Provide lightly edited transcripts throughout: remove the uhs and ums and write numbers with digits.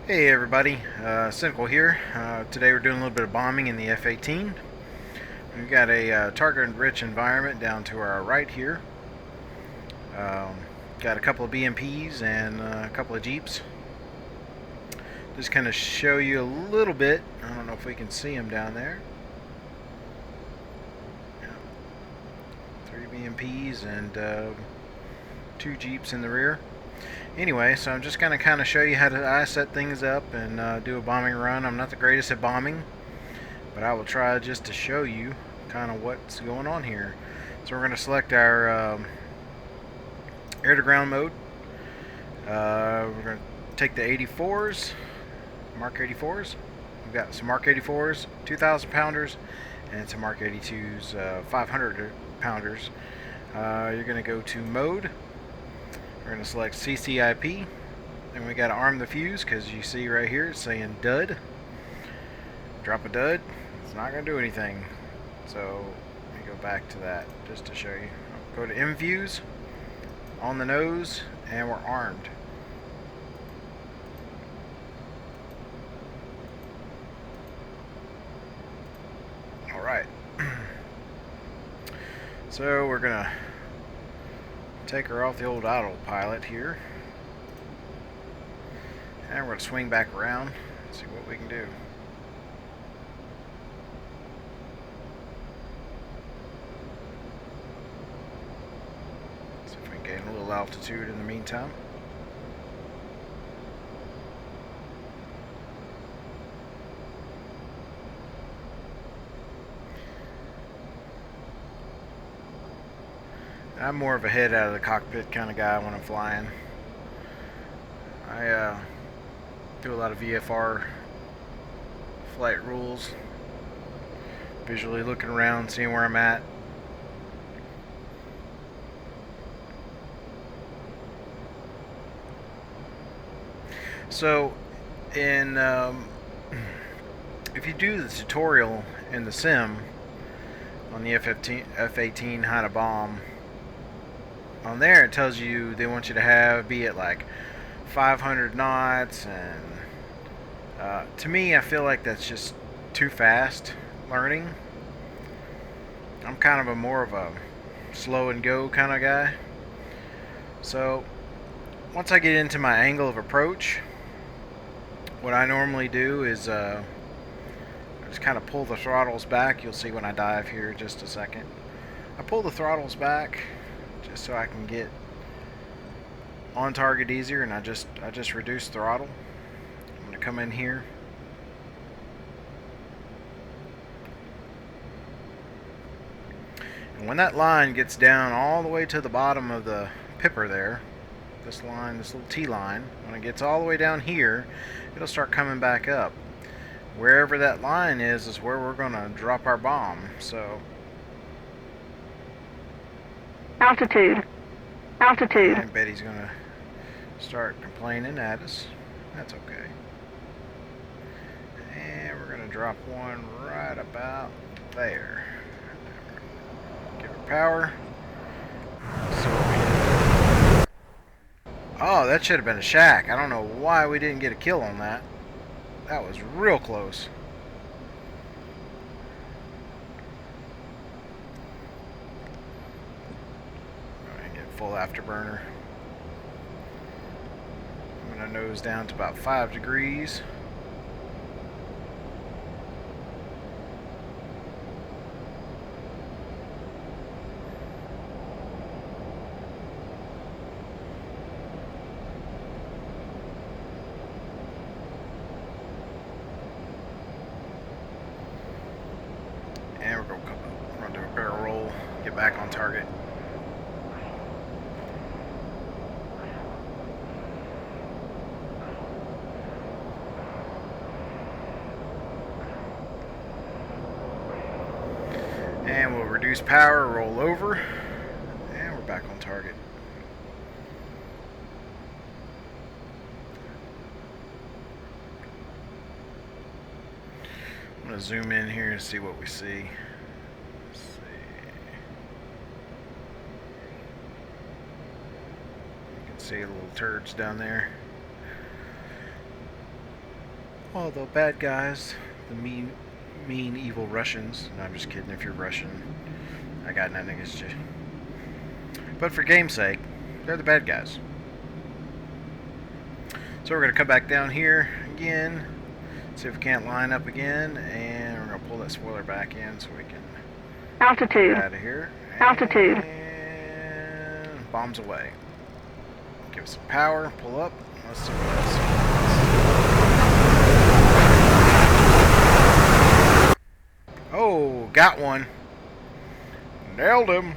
Hey everybody, Cynical here. Today we're doing a little bit of bombing in the F-18. We've got a target-rich environment down to our right here. Got a couple of BMPs and a couple of Jeeps. Just kind of show you a little bit. I don't know if we can see them down there. Yeah. 3 BMPs and 2 Jeeps in the rear. Anyway, so I'm just going to kind of show you how I set things up and do a bombing run. I'm not the greatest at bombing, but I will try just to show you kind of what's going on here. So we're going to select our air-to-ground mode. We're going to take the 84s, Mark 84s. We've got some Mark 84s, 2,000 pounders, and some Mark 82s, 500 pounders. You're going to go to mode. We're going to select CCIP, and we got to arm the fuse because you see right here it's saying dud. Drop a dud, it's not going to do anything. So let me go back to that just to show you. Go to M-fuse, on the nose, and we're armed. Alright. So we're going to take her off the old autopilot here, and we're going to swing back around and see what we can do. See if we can gain a little altitude in the meantime. I'm more of a head out of the cockpit kind of guy when I'm flying. I do a lot of VFR flight rules, visually looking around, seeing where I'm at. So, if you do the tutorial in the sim on the F-18 how to bomb, on there it tells you they want you to be at like 500 knots, and to me I feel like that's just too fast learning. I'm kind of more of a slow and go kind of guy. So once I get into my angle of approach, what I normally do is just kind of pull the throttles back. You'll see when I dive here in just a second. I pull the throttles back just so I can get on target easier, and I just reduce throttle. I'm going to come in here. And when that line gets down all the way to the bottom of the pipper there, this line, this little T line, when it gets all the way down here, it'll start coming back up. Wherever that line is where we're going to drop our bomb. So altitude. I bet he's going to start complaining at us. That's okay. And we're going to drop one right about there. Give her power. Oh, that should have been a shack. I don't know why we didn't get a kill on that. That was real close. Full afterburner. I'm going to nose down to about 5 degrees. And we're going to do a barrel roll, get back on target. And we'll reduce power, roll over, and we're back on target. I'm going to zoom in here and see what we see. Let's see. See little turds down there. Oh, the bad guys, the mean, evil Russians. No, I'm just kidding. If you're Russian, I got nothing against you. But for game's sake, they're the bad guys. So we're gonna come back down here again, see if we can't line up again, and we're gonna pull that spoiler back in so we can Altitude. get out of here. Altitude. And bombs away. Give us some power. Pull up. Let's see what else. Oh, got one. Nailed him.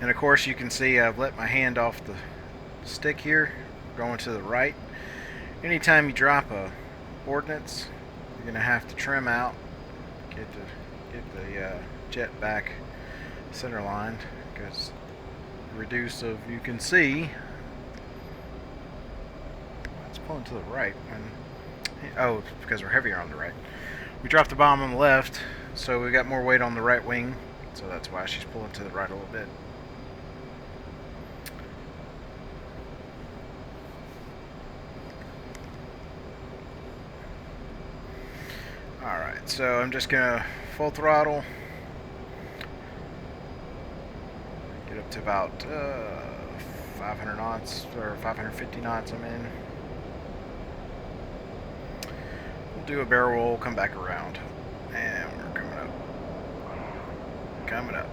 And of course you can see I've let my hand off the stick here, going to the right. Anytime you drop a ordnance, you're going to have to trim out, get the jet back center lined, because reduce of, you can see, it's pulling to the right. Oh, it's because we're heavier on the right. We dropped the bomb on the left, so we got more weight on the right wing, so that's why she's pulling to the right a little bit. Alright, so I'm just gonna full throttle, get up to about 500 knots, or 550 knots I'm in. We'll do a barrel roll, come back around, and we're coming up. Coming up.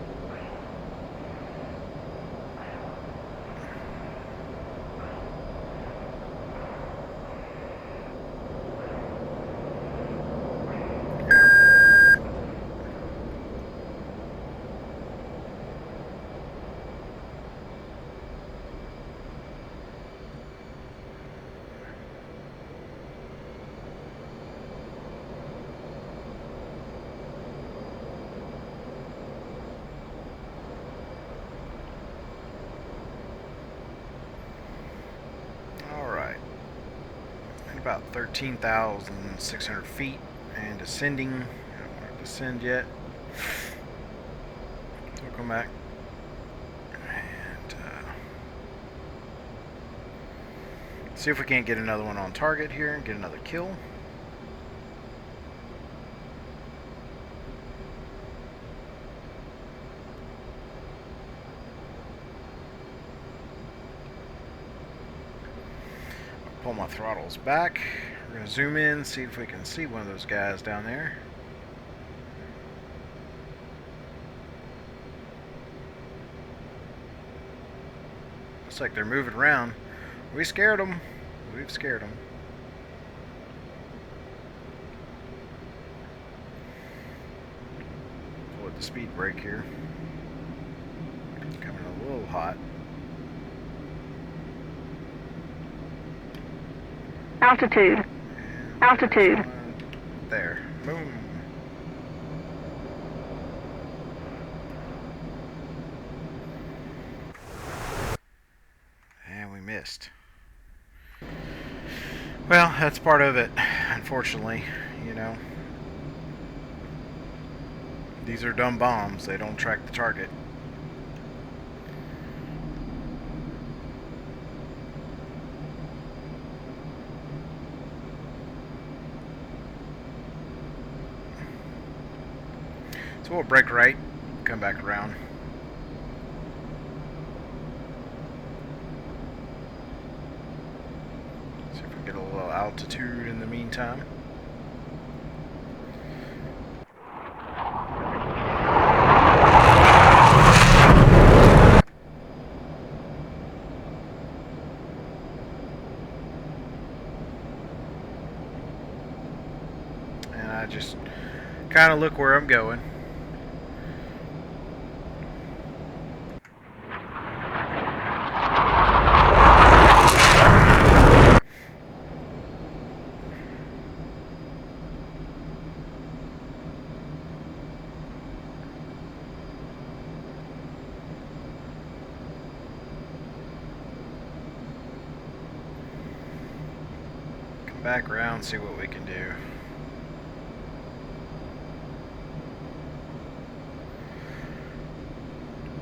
About 13,600 feet and ascending. I don't want to descend yet. So we'll come back and see if we can't get another one on target here and get another kill. Pull my throttles back. We're going to zoom in, see if we can see one of those guys down there. Looks like they're moving around. We scared them. We've scared them. Pull at the speed brake here. Coming a little hot. Altitude. Altitude. There. Boom. And we missed. Well, that's part of it, unfortunately, you know. These are dumb bombs. They don't track the target. So we'll brake right, come back around. See if we can get a little altitude in the meantime. And I just kind of look where I'm going. Back around, see what we can do.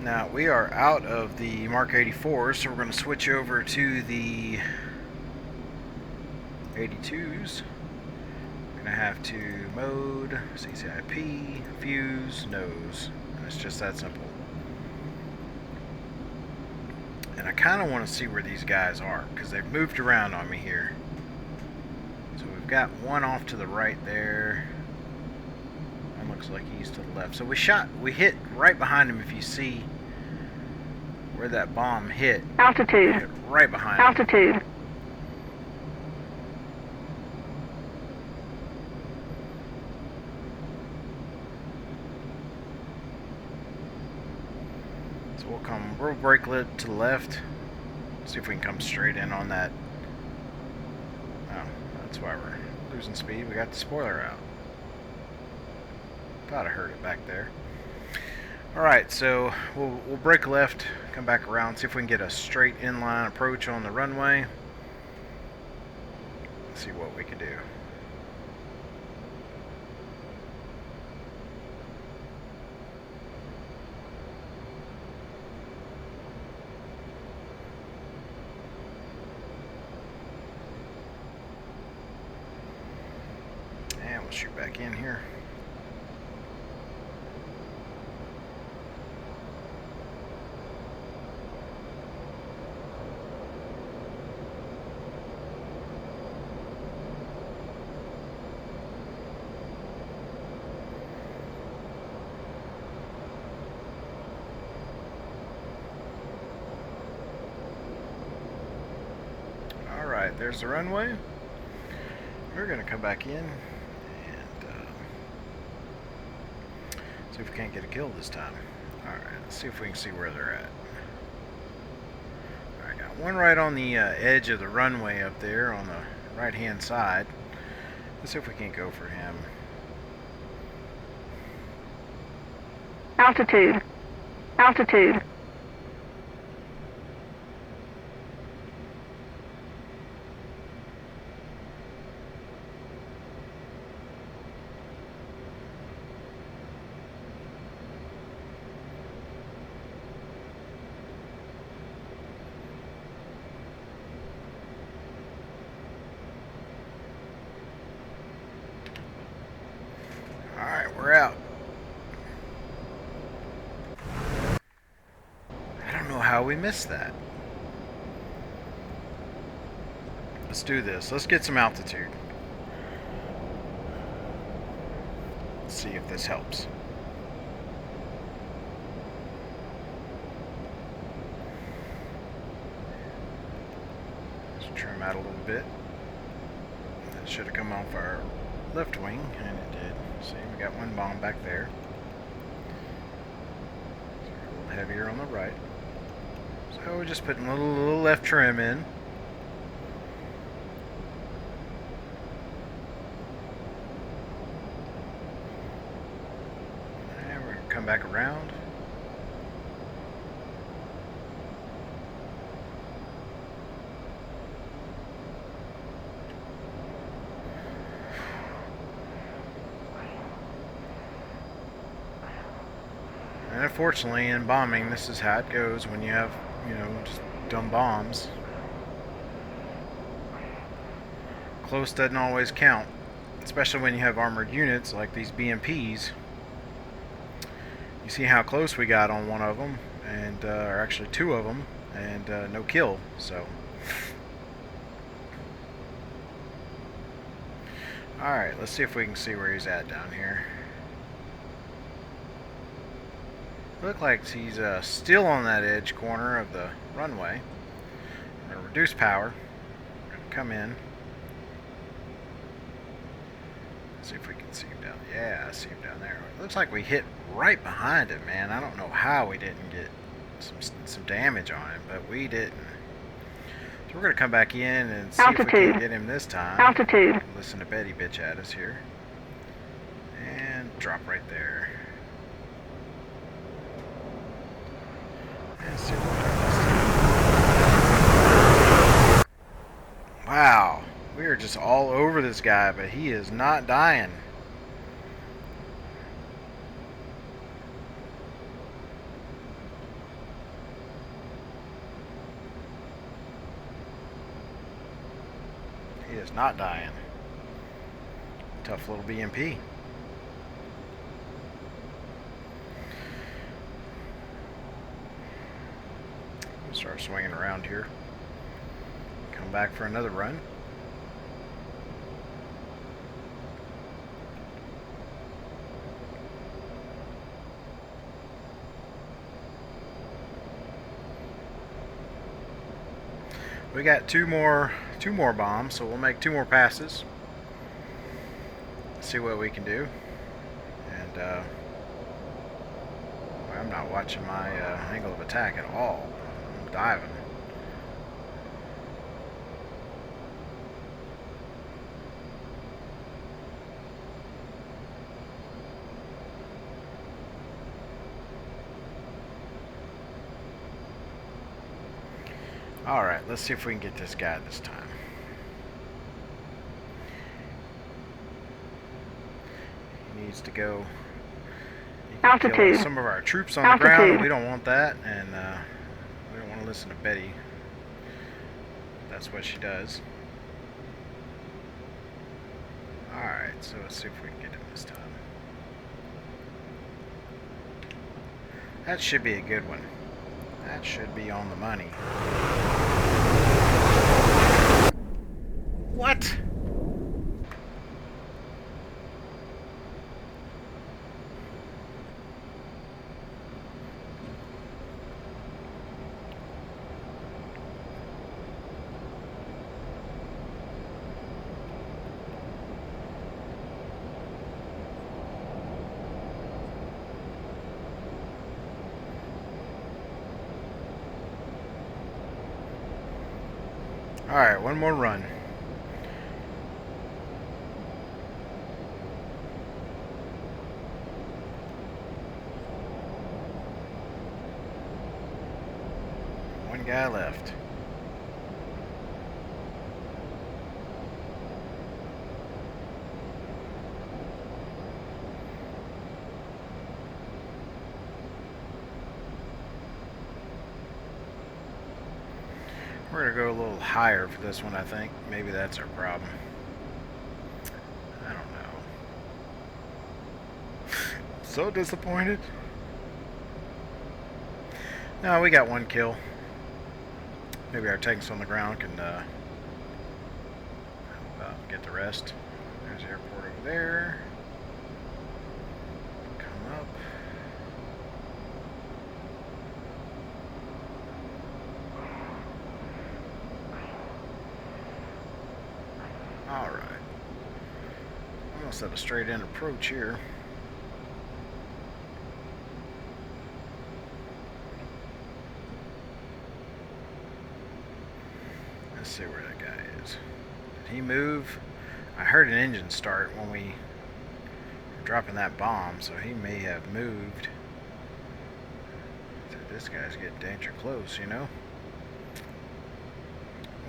Now we are out of the Mark 84, so we're going to switch over to the 82s. We're going to have to mode, CCIP, fuse, nose. And it's just that simple. And I kind of want to see where these guys are, because they've moved around on me here. So we've got one off to the right there. One looks like he's to the left. So we hit right behind him. If you see where that bomb hit. Altitude. Hit right behind him. Altitude. We'll brake lid to the left. See if we can come straight in on that. Oh, that's why we're losing speed. We got the spoiler out. Thought I heard it back there. Alright, so we'll brake left, come back around, see if we can get a straight inline approach on the runway. See what we can do. And we'll shoot back in here. Alright, there's the runway. We're going to come back in and see if we can't get a kill this time. Alright, let's see if we can see where they're at. Alright, got one right on the edge of the runway up there on the right hand side. Let's see if we can't go for him. Altitude. Altitude. Alright, we're out. I don't know how we missed that. Let's do this. Let's get some altitude. Let's see if this helps. Let's trim out a little bit. That should have come off our left wing, and it did. See, we got one bomb back there. So we're a little heavier on the right. So we're just putting a little left trim in. And we're going to come back around. And unfortunately, in bombing, this is how it goes when you have, just dumb bombs. Close doesn't always count, especially when you have armored units like these BMPs. You see how close we got on one of them, and or actually two of them, and no kill. So, all right, let's see if we can see where he's at down here. Look like he's still on that edge corner of the runway. I'm going to reduce power. I'm going to come in. See if we can see him down. Yeah, I see him down there. It looks like we hit right behind him, man. I don't know how we didn't get some damage on him, but we didn't. So we're going to come back in and see if we can get him this time. Altitude. Listen to Betty bitch at us here. And drop right there. And see what happens. Wow. We are just all over this guy, but he is not dying. is not dying. Tough little BMP. Start swinging around here. Come back for another run. We got two more bombs, so we'll make 2 more passes. See what we can do. And I'm not watching my angle of attack at all. I'm diving. Alright, let's see if we can get this guy this time. He needs to go. Altitude. Kill some of our troops on the ground, and we don't want that, and we don't want to listen to Betty. That's what she does. Alright, so let's see if we can get him this time. That should be a good one. That should be on the money. What? Alright, one more run. One guy left. We're going to go a little higher for this one, I think. Maybe that's our problem. I don't know. So disappointed. No, we got 1 kill. Maybe our tanks on the ground can get the rest. There's the airport over there. Come up. Alright. I'm going to set a straight in approach here. Let's see where that guy is. Did he move? I heard an engine start when we were dropping that bomb, so he may have moved. So this guy's getting danger close, you know?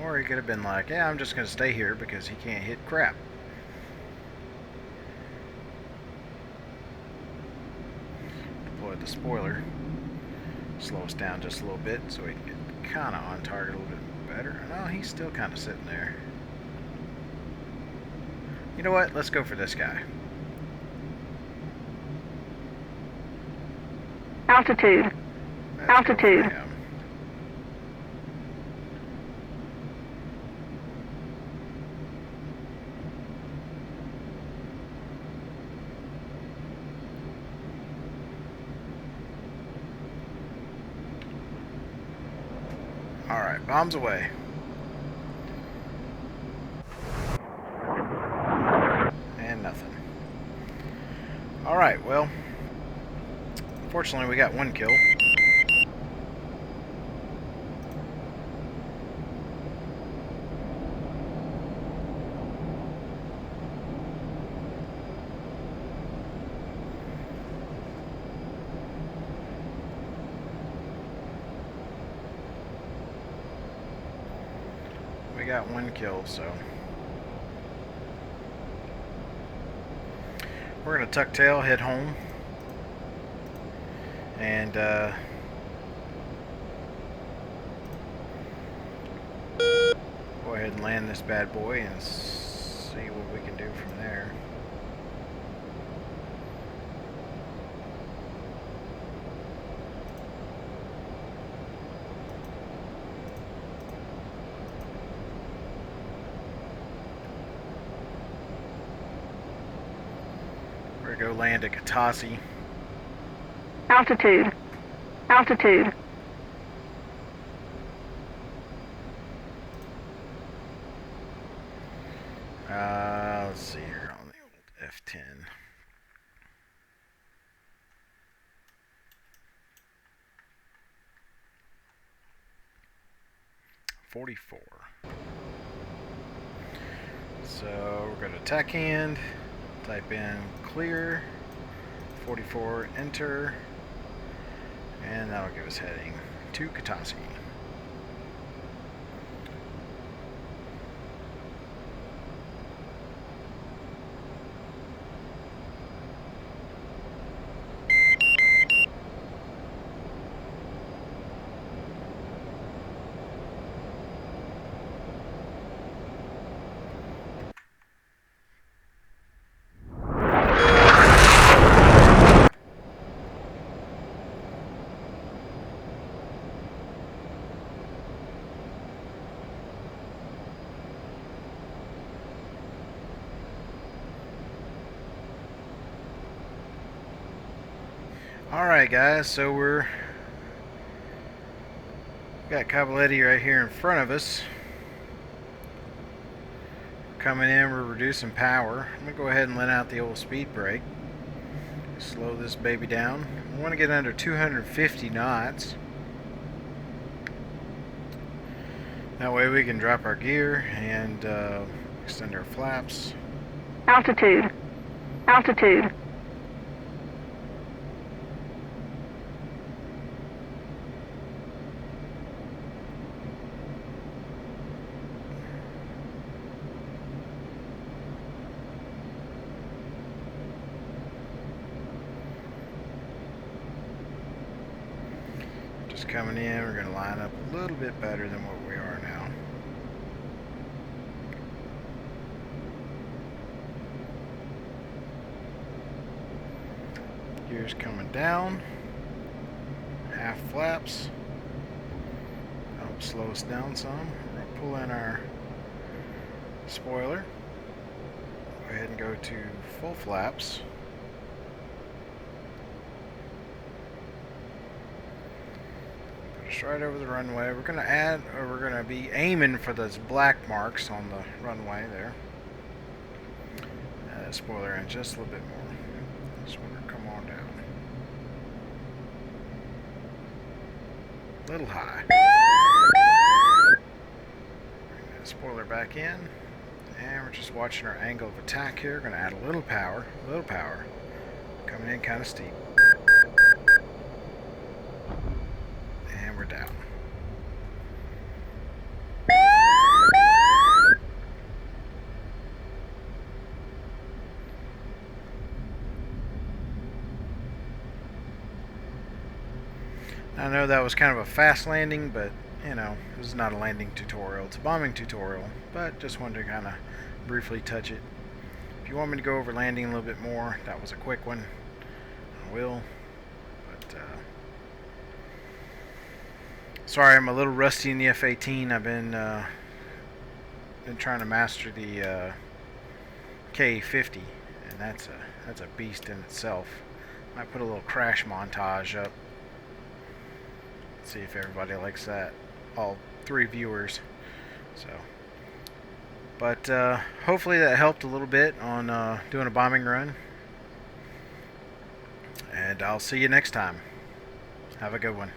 Or he could have been like, yeah, I'm just going to stay here because he can't hit crap. Deploy the spoiler. Slow us down just a little bit so we can get kind of on target a little bit better. No, he's still kind of sitting there. You know what? Let's go for this guy. Altitude. Altitude. Alright, bombs away. And nothing. Alright, well, fortunately we got 1 kill. We got 1 kill, so we're gonna tuck tail, head home, and boy, ahead and land this bad boy and see what we can do from there. We're gonna go land at Katasi. Altitude. Altitude. Let's see here on the old F10. .44. So we're going to tack hand, type in clear, 44, enter, and that'll give us heading to Katasi. Alright guys, so we're got Cavaletti right here in front of us. Coming in, we're reducing power. I'm going to go ahead and let out the old speed brake. Slow this baby down. We want to get under 250 knots. That way we can drop our gear and extend our flaps. Altitude. Altitude. Just coming in, we're going to line up a little bit better than what we are now. Gears coming down, half flaps. Help slow us down some. We're going to pull in our spoiler. Go ahead and go to full flaps. Put us right over the runway. We're going to add, or we're going to be aiming for those black marks on the runway there. Add that spoiler in just a little bit more. Just want to come on down. A little high. Bring that spoiler back in. And we're just watching our angle of attack here. Going to add a little power. Coming in kind of steep. And we're down. I know that was kind of a fast landing, but you know, this is not a landing tutorial. It's a bombing tutorial, but just wanted to kind of briefly touch it. If you want me to go over landing a little bit more, that was a quick one. I will. But sorry, I'm a little rusty in the F-18. I've been trying to master the K-50, and that's a beast in itself. Might put a little crash montage up. See if everybody likes that, all 3 viewers. So, but hopefully that helped a little bit on doing a bombing run, and I'll see you next time. Have a good one.